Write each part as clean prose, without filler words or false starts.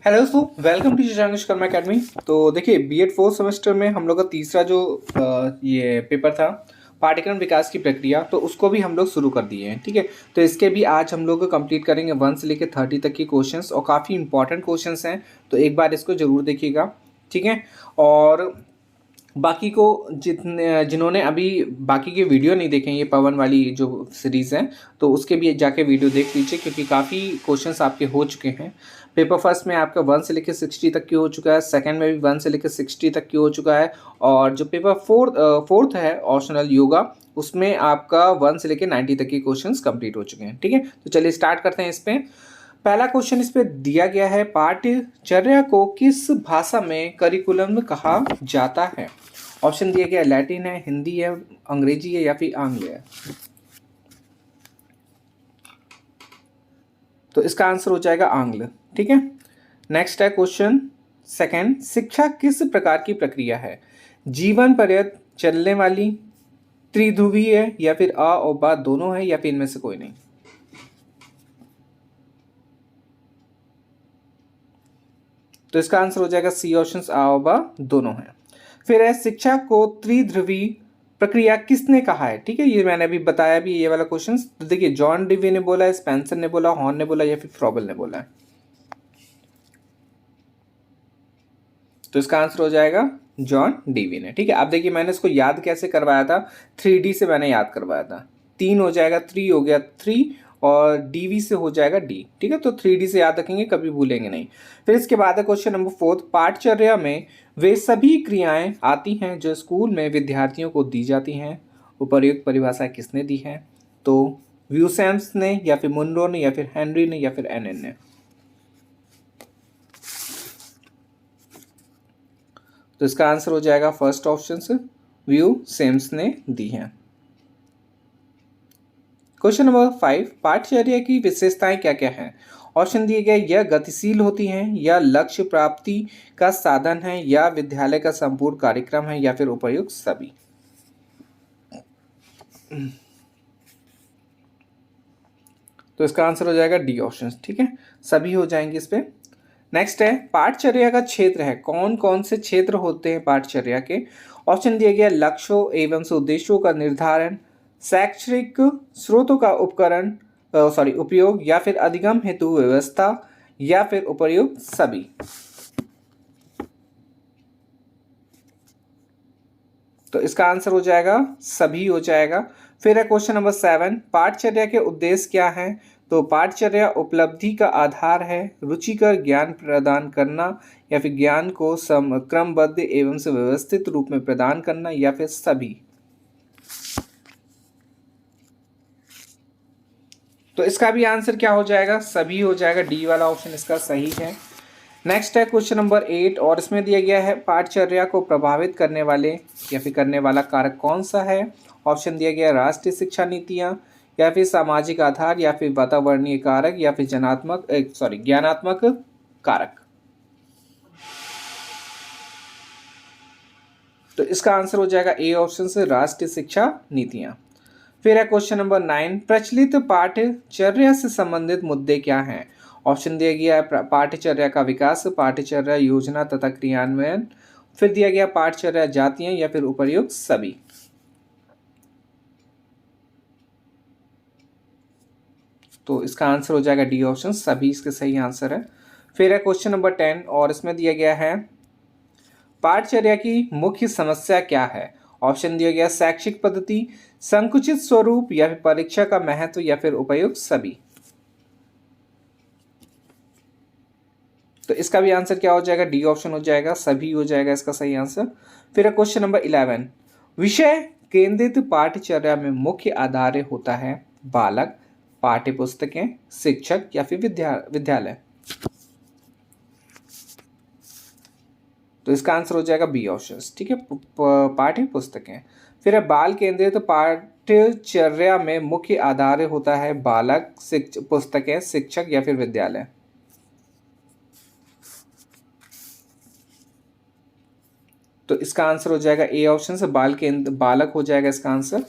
Hello दोस्तों, welcome to Shashank Vishwakarma academy. तो देखिए, बीएड फोर्थ सेमेस्टर में हम लोग का तीसरा जो ये पेपर था, पाठ्यक्रम विकास की प्रक्रिया, तो उसको भी हम लोग शुरू कर दिए हैं। ठीक है, तो इसके भी आज हम लोग कंप्लीट करेंगे 1 से लेकर 30 तक की क्वेश्चंस, और काफ़ी इंपॉर्टेंट क्वेश्चंस हैं, तो एक बार इसको जरूर देखिएगा। ठीक है, और बाकी को जिन्होंने अभी बाकी के वीडियो नहीं देखे हैं, ये पवन वाली जो सीरीज़ है, तो उसके भी जाके वीडियो देख लीजिए, क्योंकि काफ़ी क्वेश्चंस आपके हो चुके हैं। पेपर फर्स्ट में आपका 1 से लेकर 60 तक की हो चुका है, सेकंड में भी 1 से लेकर 60 तक की हो चुका है, और जो पेपर फोर्थ है ऑप्शनल योगा, उसमें आपका 1 से लेकर 90 तक की क्वेश्चंस कंप्लीट हो चुके हैं। ठीक है, तो चलिए स्टार्ट करते हैं। इस पे पहला क्वेश्चन इस पे दिया गया है, पाठ्यचर्या को किस भाषा में करिकुलम कहा जाता है। ऑप्शन दिया गया, लैटिन है, हिंदी है, अंग्रेजी है, या फिर आंग्ल है। तो इसका आंसर हो जाएगा आंग्ल। ठीक है, नेक्स्ट है क्वेश्चन सेकंड, शिक्षा किस प्रकार की प्रक्रिया है। जीवन पर्यंत चलने वाली, त्रिध्रुवीय है, या फिर अ और ब दोनों है, या फिर इनमें से कोई नहीं। तो इसका आंसर हो जाएगा सी ऑप्शन, आ और ब दोनों है। फिर है, शिक्षा को त्रिध्रुवी प्रक्रिया किसने कहा है। ठीक है, ये मैंने अभी बताया भी, ये वाला क्वेश्चन। तो देखिए, जॉन डीवी ने बोला है, स्पेंसर ने बोला, हॉर्न ने बोला, या फिर फ्रॉबल ने बोला है। तो इसका आंसर हो जाएगा जॉन डीवी ने। ठीक है, अब देखिए मैंने इसको याद कैसे करवाया था, 3D से मैंने याद करवाया था। 3 हो जाएगा, 3 हो गया 3, और डीवी से हो जाएगा डी। ठीक है, तो 3D से याद रखेंगे, कभी भूलेंगे नहीं। फिर इसके बाद है क्वेश्चन नंबर 4, पाठचर्या में वे सभी क्रियाएं आती हैं जो स्कूल में विद्यार्थियों को दी जाती हैं। उपर्युक्त परिभाषा किसने दी है। तो व्यूसेम्स ने, या फिर मुनरो ने, या फिर हेनरी ने, या फिर एनएन ने। तो इसका आंसर हो जाएगा फर्स्ट ऑप्शन से, व्यू सेम्स ने दी है। क्वेश्चन नंबर 5, पाठचर्या की विशेषताएं क्या क्या हैं। ऑप्शन दिए गए, यह गतिशील होती हैं, या लक्ष्य प्राप्ति का साधन है, या विद्यालय का संपूर्ण कार्यक्रम है, या फिर उपर्युक्त सभी। तो इसका आंसर हो जाएगा डी ऑप्शन। ठीक है, सभी हो जाएंगे इस पे। नेक्स्ट है, पाठचर्या का क्षेत्र है, कौन कौन से क्षेत्र होते हैं पाठचर्या के। ऑप्शन दिया गया, लक्ष्यों एवं उद्देश्यों का निर्धारण, शैक्षणिक स्रोतों का उपयोग, या फिर अधिगम हेतु व्यवस्था, या फिर उपर्युक्त सभी। तो इसका आंसर हो जाएगा सभी हो जाएगा। फिर है क्वेश्चन नंबर 7, पाठचर्या के उद्देश्य क्या हैं। तो पाठचर्या उपलब्धि का आधार है, रुचिकर ज्ञान प्रदान करना, या फिर ज्ञान को क्रमबद्ध एवं व्यवस्थित रूप में प्रदान करना, या फिर सभी। तो इसका भी आंसर क्या हो जाएगा, सभी हो जाएगा, डी वाला ऑप्शन इसका सही है। नेक्स्ट है क्वेश्चन नंबर 8, और इसमें दिया गया है, पाठचर्या को प्रभावित करने वाले या फिर करने वाला कारक कौन सा है। ऑप्शन दिया गया, राष्ट्रीय शिक्षा नीतियाँ, या फिर सामाजिक आधार, या फिर वातावरणीय कारक, या फिर ज्ञानात्मक कारक। तो इसका आंसर हो जाएगा ए ऑप्शन से, राष्ट्रीय शिक्षा नीतियाँ। फिर है क्वेश्चन नंबर 9, प्रचलित पाठ्यचर्या से संबंधित मुद्दे क्या हैं। ऑप्शन दिया गया है, पाठ्यचर्या का विकास, पाठ्यचर्या योजना तथा क्रियान्वयन, फिर दिया गया पाठ्यचर्या जातियां, या फिर उपर्युक्त सभी। तो इसका आंसर हो जाएगा डी ऑप्शन, सभी इसके सही आंसर है। फिर है क्वेश्चन नंबर 10, और इसमें दिया गया है, पाठचर्या की मुख्य समस्या क्या है। ऑप्शन दिया गया, शैक्षिक पद्धति, संकुचित स्वरूप, या फिर परीक्षा का महत्व, या फिर उपर्युक्त सभी। तो इसका भी आंसर क्या हो जाएगा, डी ऑप्शन हो जाएगा, सभी हो जाएगा इसका सही आंसर। फिर है क्वेश्चन नंबर 11, विषय केंद्रित पाठ्यचर्या में मुख्य आधार होता है, बालक, पाठ्य पुस्तकें, शिक्षक, या फिर विद्यालय। तो इसका आंसर हो जाएगा बी ऑप्शन। ठीक है, पाठ्य पुस्तकें। फिर है, बाल केंद्रित पाठ्यचर्या में मुख्य आधार होता है, बालक, पुस्तकें, शिक्षक, या फिर विद्यालय। तो इसका आंसर हो जाएगा ए ऑप्शन से, बालक हो जाएगा इसका आंसर।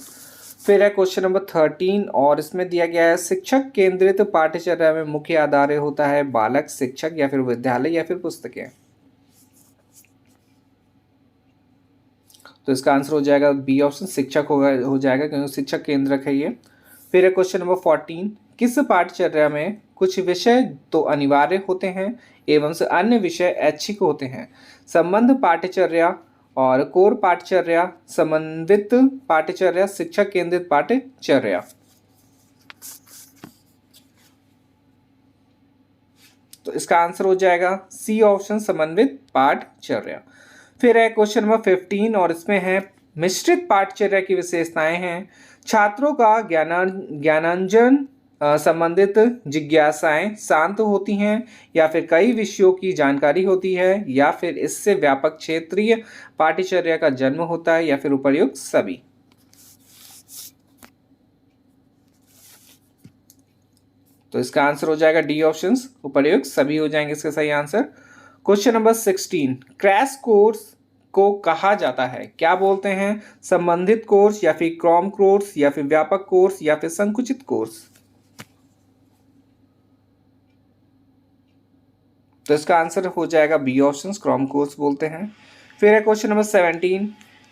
फिर है क्वेश्चन नंबर 13 और इसमें दिया गया है शिक्षक केंद्रित पाठ्यचर्या में मुख्य आधार होता है बालक, शिक्षक या फिर विद्यालय या फिर पुस्तकें। तो इसका आंसर हो जाएगा बी ऑप्शन, शिक्षक हो जाएगा क्योंकि शिक्षक केंद्रक है ये। फिर है क्वेश्चन नंबर 14, किस पाठ्यचर्या में कुछ विषय तो अनिवार्य होते हैं एवं से अन्य विषय ऐच्छिक होते हैं। संबंध पाठ्यचर्या और कोर पाठ्यचर्या, समन्वित पाठ्यचर्या, शिक्षक केंद्रित पाठ्यचर्या। तो इसका आंसर हो जाएगा सी ऑप्शन, समन्वित पाठ्यचर्या। फिर है क्वेश्चन नंबर 15 और इसमें है मिश्रित पाठ्यचर्या की विशेषताएं हैं। छात्रों का ज्ञानांजन संबंधित जिज्ञासाएं शांत होती हैं या फिर कई विषयों की जानकारी होती है या फिर इससे व्यापक क्षेत्रीय पाठ्यचर्या का जन्म होता है या फिर उपर्युक्त सभी। तो इसका आंसर हो जाएगा डी ऑप्शंस, उपर्युक्त सभी हो जाएंगे इसका सही answer. Question number 16, crash course को कहा जाता है, क्या बोलते हैं? संबंधित कोर्स या फिर क्रॉम कोर्स या फिर व्यापक कोर्स या फिर संकुचित कोर्स। तो इसका आंसर हो जाएगा बी ऑप्शन, क्रॉम कोर्स बोलते हैं। फिर है क्वेश्चन नंबर 17,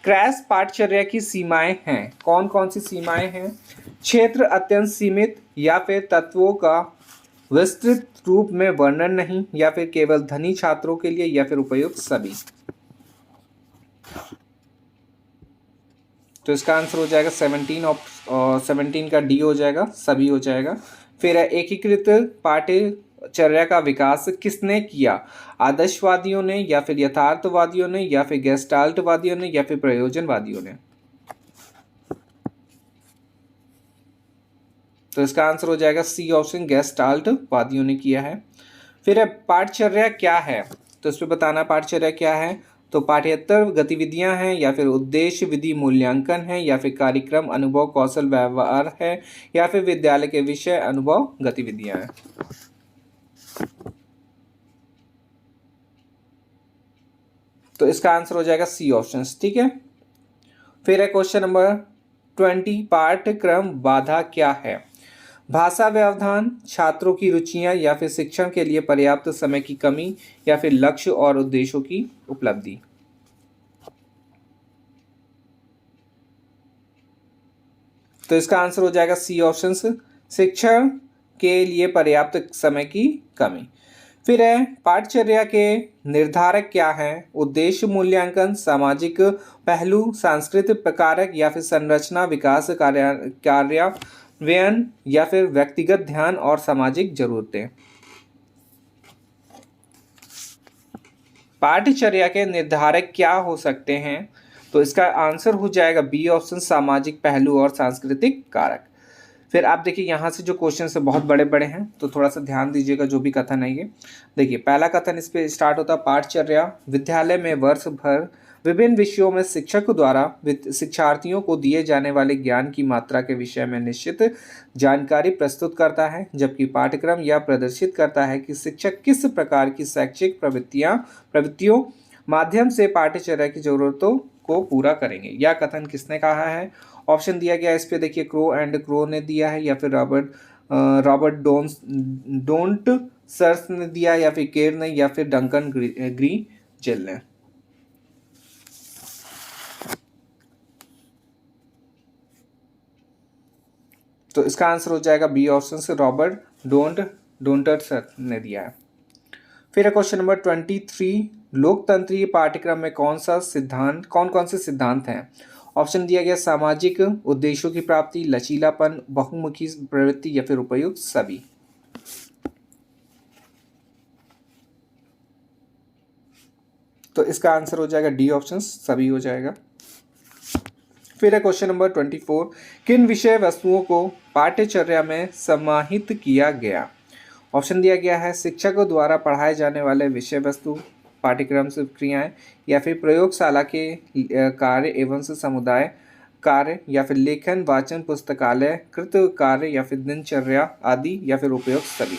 क्रैश पाठ्यचर्या की सीमाएं हैं, कौन कौन सी सीमाएं हैं? क्षेत्र अत्यंत सीमित या फिर तत्वों का विस्तृत रूप में वर्णन नहीं या फिर केवल धनी छात्रों के लिए या फिर उपयुक्त सभी। तो इसका आंसर हो जाएगा 17 का डी हो जाएगा, सभी हो जाएगा। फिर है एकीकृत पाठ्यचर्या का विकास किसने किया? आदर्शवादियों ने या फिर यथार्थवादियों ने या फिर गेस्टाल्टवादियों ने या फिर प्रयोजनवादियों ने। तो इसका आंसर हो जाएगा सी ऑप्शन, गेस्टाल्टवादियों ने किया है। फिर है पाठ्यचर्या क्या है, तो इस पर बताना पाठ्यचर्या क्या है। तो पाठ्येतर गतिविधियां हैं या फिर उद्देश्य विधि मूल्यांकन है या फिर कार्यक्रम अनुभव कौशल व्यवहार है या फिर विद्यालय के विषय अनुभव गतिविधियां हैं। तो इसका आंसर हो जाएगा सी ऑप्शन, ठीक है। फिर है क्वेश्चन नंबर 20, पाठ्यक्रम बाधा क्या है? भाषा व्यवधान, छात्रों की रुचियां या फिर शिक्षण के लिए पर्याप्त समय की कमी या फिर लक्ष्य और उद्देश्यों की उपलब्धि। तो इसका आंसर हो जाएगा सी ऑप्शन, शिक्षण के लिए पर्याप्त समय की कमी। फिर है पाठ्यचर्या के निर्धारक क्या हैं? उद्देश्य मूल्यांकन, सामाजिक पहलू, सांस्कृतिक कारक या फिर संरचना विकास कार्यान्वयन या फिर व्यक्तिगत ध्यान और सामाजिक जरूरतें। पाठ्यचर्या के निर्धारक क्या हो सकते हैं? तो इसका आंसर हो जाएगा बी ऑप्शन, सामाजिक पहलू और सांस्कृतिक कारक। फिर आप देखिए यहाँ से जो क्वेश्चन है बहुत बड़े बड़े हैं, तो थोड़ा सा ध्यान दीजिएगा जो भी कथन है ये। देखिए पहला कथन इस पे स्टार्ट होता है, पाठ्यचर्या विद्यालय में वर्ष भर विभिन्न विषयों में शिक्षक द्वारा शिक्षार्थियों को दिए जाने वाले ज्ञान की मात्रा के विषय में निश्चित जानकारी प्रस्तुत करता है, जबकि पाठ्यक्रम यह प्रदर्शित करता है कि शिक्षक किस प्रकार की शैक्षिक प्रवृत्तियों माध्यम से पाठ्यचर्या की जरूरतों को पूरा करेंगे। यह कथन किसने कहा है? ऑप्शन दिया गया इस पे देखिए, क्रो एंड क्रो ने दिया है या फिर रॉबर्ट डोंट सर्स ने दिया या फिर केर ने या फिर डंकन ग्रीजेल ने। तो इसका आंसर हो जाएगा बी ऑप्शन से, रॉबर्ट डोंटर सर ने दिया है। फिर क्वेश्चन नंबर 23, लोकतंत्रीय पाठ्यक्रम में कौन कौन से सिद्धांत हैं? ऑप्शन दिया गया सामाजिक उद्देश्यों की प्राप्ति, लचीलापन, बहुमुखी प्रवृत्ति या फिर उपयुक्त सभी। तो इसका आंसर हो जाएगा डी ऑप्शन, सभी हो जाएगा। फिर है क्वेश्चन नंबर 24, किन विषय वस्तुओं को पाठ्यचर्या में समाहित किया गया? ऑप्शन दिया गया है शिक्षकों द्वारा पढ़ाए जाने वाले विषय वस्तु, पाठ्यक्रम से क्रियाएं या फिर प्रयोगशाला के कार्य एवं समुदाय कार्य या फिर लेखन वाचन पुस्तकालय कृत कार्य या फिर दिनचर्या आदि या फिर उपयुक्त सभी।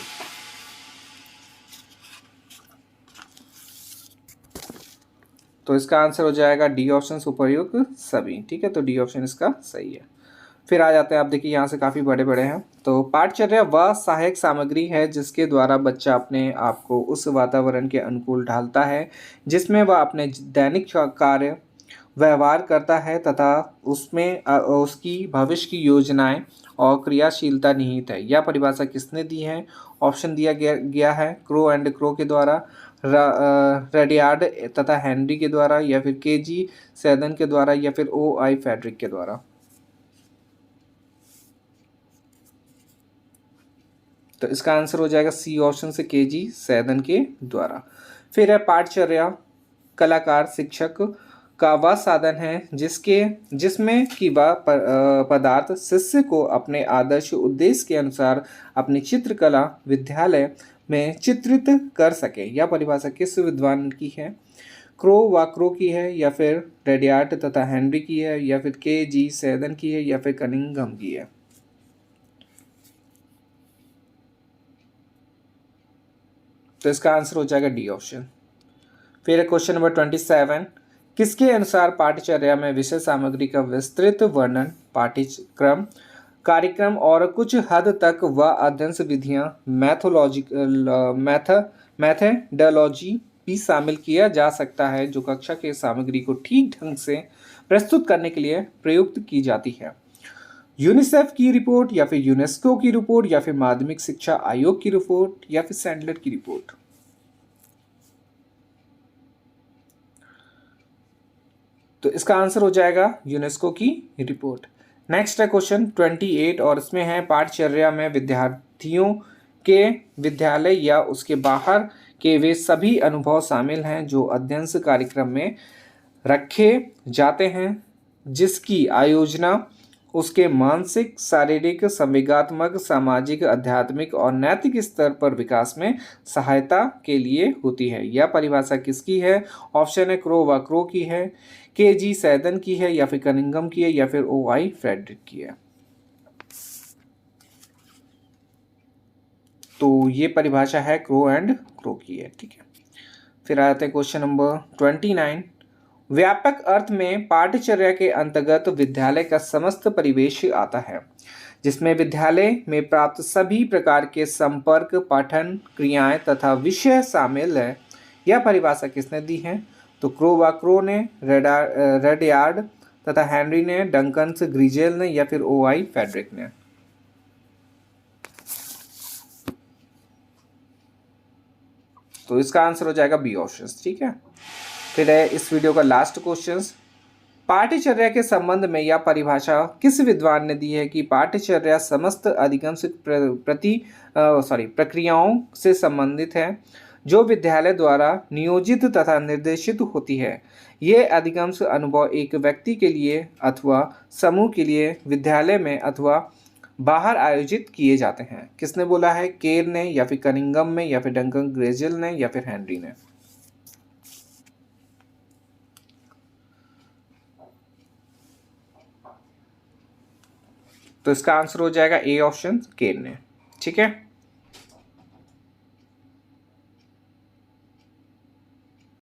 तो इसका आंसर हो जाएगा डी ऑप्शन, उपयुक्त सभी, ठीक है। तो डी ऑप्शन इसका सही है। फिर आ जाते हैं, आप देखिए यहाँ से काफ़ी बड़े बड़े हैं। तो पाठचर्या वह सहायक सामग्री है जिसके द्वारा बच्चा अपने आप को उस वातावरण के अनुकूल ढालता है जिसमें वह अपने दैनिक कार्य व्यवहार करता है तथा उसमें उसकी भविष्य की योजनाएं और क्रियाशीलता निहित है। यह परिभाषा किसने दी है? ऑप्शन दिया गया है क्रो एंड क्रो के द्वारा, रेडियार्ड तथा हेनरी के द्वारा, या फिर केजी सैदन के द्वारा, या फिर ओ आई फेडरिक के द्वारा। तो इसका आंसर हो जाएगा सी ऑप्शन से, केजी सैदन के द्वारा। फिर है पाठचर्या कलाकार शिक्षक का वह साधन है जिसमें कि वह पदार्थ शिष्य को अपने आदर्श उद्देश्य के अनुसार अपनी चित्रकला विद्यालय में चित्रित कर सके। यह परिभाषा किस विद्वान की है? क्रो व क्रो की है, या फिर रेडियार्ड तथा हेनरी की है, या फिर के जी सैदन की है, या फिर कनिंघम की है? तो इसका आंसर हो जाएगा डी ऑप्शन। फिर क्वेश्चन नंबर 27, किसके अनुसार पाठ्यचर्या में विषय सामग्री का विस्तृत वर्णन पाठ्यक्रम कार्यक्रम और कुछ हद तक वह अध्ययन विधियां मैथडोलॉजी भी शामिल किया जा सकता है जो कक्षा के सामग्री को ठीक ढंग से प्रस्तुत करने के लिए प्रयुक्त की जाती है? यूनिसेफ की रिपोर्ट, या फिर यूनेस्को की रिपोर्ट, या फिर माध्यमिक शिक्षा आयोग की रिपोर्ट, या फिर सैंडलर की रिपोर्ट? तो इसका आंसर हो जाएगा यूनेस्को की रिपोर्ट। नेक्स्ट है क्वेश्चन 28 और इसमें है पाठचर्या में विद्यार्थियों के विद्यालय या उसके बाहर के वे सभी अनुभव शामिल हैं जो अध्ययन कार्यक्रम में रखे जाते हैं जिसकी आयोजना उसके मानसिक शारीरिक संवेगात्मक सामाजिक आध्यात्मिक और नैतिक स्तर पर विकास में सहायता के लिए होती है। यह परिभाषा किसकी है? ऑप्शन है क्रो व क्रो की है, के जी सैदन की है, या फिर कनिंघम की है, या फिर ओ आई फ्रेडरिक की है? तो ये परिभाषा है क्रो एंड क्रो की है। ठीक है, फिर आते हैं क्वेश्चन नंबर 29। व्यापक अर्थ में पाठचर्या के अंतर्गत विद्यालय का समस्त परिवेश आता है जिसमें विद्यालय में प्राप्त सभी प्रकार के संपर्क पठन क्रियाएं तथा विषय शामिल है। यह परिभाषा किसने दी है? तो क्रो व क्रो ने, रेडयार्ड तथा हेनरी ने, डंकन ग्रीजेल ने, या फिर ओ आई फेडरिक ने? तो इसका आंसर हो जाएगा बी ऑप्शन। ठीक है, फिर है इस वीडियो का लास्ट क्वेश्चन। पाठ्यचर्या के संबंध में यह परिभाषा किस विद्वान ने दी है कि पाठ्यचर्या समस्त अधिगम प्रक्रियाओं से संबंधित है जो विद्यालय द्वारा नियोजित तथा निर्देशित होती है। ये अधिगम अनुभव एक व्यक्ति के लिए अथवा समूह के लिए विद्यालय में अथवा बाहर आयोजित किए जाते हैं। किसने बोला है? केर ने, या फिर कनिंघम में, या फिर डंकन ग्रेजेल ने, या फिर हेनरी ने? तो इसका आंसर हो जाएगा ए ऑप्शन, केर ने। ठीक है।